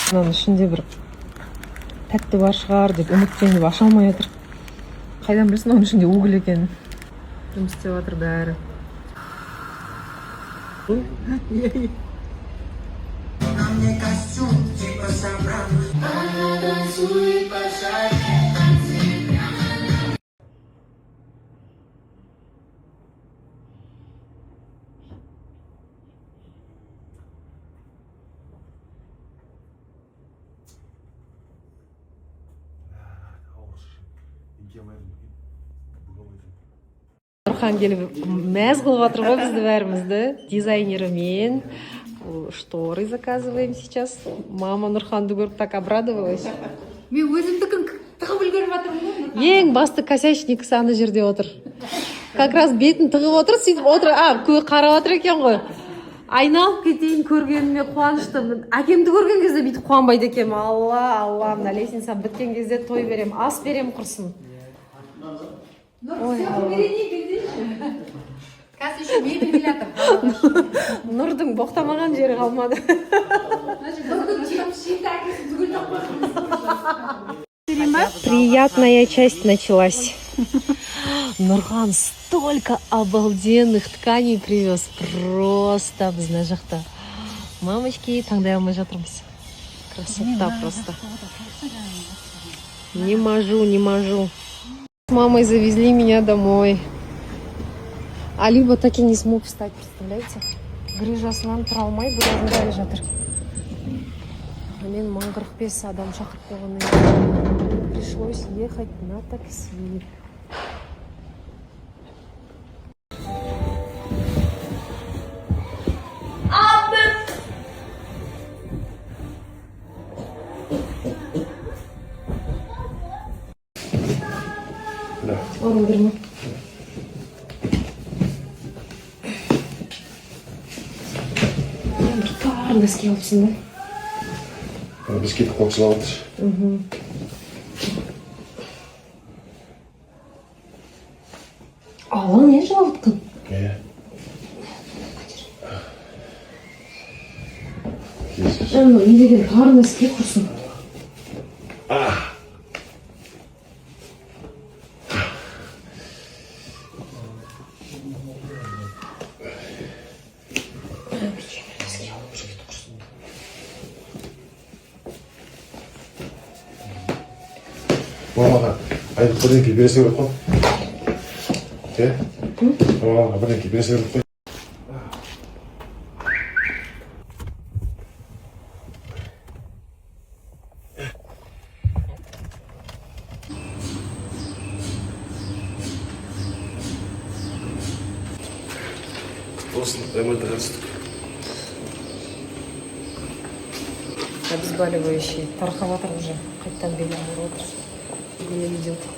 Мынаның ішінде бір тәтті бар шығар деп үміттеніп аша алмай отыр. Қайдан білсін оның ішінде угіль екенін. Жұмыс істеп жатыр бәрі. Нұрхан келіп мәз қылып жатыр ғой бізді бәрімізді. Дизайнерімен шторы заказываем сейчас. Мама Нұрханды көріп так обрадовалась. Мен өзімдікін тығып үлгеріп жатырмын ғой. Ең басты косячник ана жерде отыр. Как раз бетін тығып отыр, сөйтіп отыр. Көй қарап отыр екен ғой. Айналып кетейін көргеніме қуаныштымын. Әкемді көрген кезде бүйтіп қуанбайды екем. Алла, мына лестница біткен кезде той берем, ас берем құрсын. Қазір еще мебель келатыр. Нұрдың боқтамаған жері қалмады. Приятная часть началась. Нұрхан столько обалденных тканей привез. Просто біздің жақта. Мамочки, таңдай алмай жатырмыз. Красота просто. Не можу. С мамой завезли меня домой. А Люба так и не смог встать, представляете? Грижасынан тұра алмай, бұлағында жатыр. Мен 45 адам шақырып қойғаннан пришлось ехать на такси. Орын берме. Бір тар носки алыпсың да? Біз кетіп қоқсылап жатыр. Ала не жалыптың? Не деген тар носки құрсын. Мамаға айтып бірден келіп бересе керек қой. Мамаға бірден келіп бересе керек қой. Болсын, ремонтқа қатыстық. Обезболивающий. Пороховатор уже. Қайттан белі ауыр отыр. Еле идет.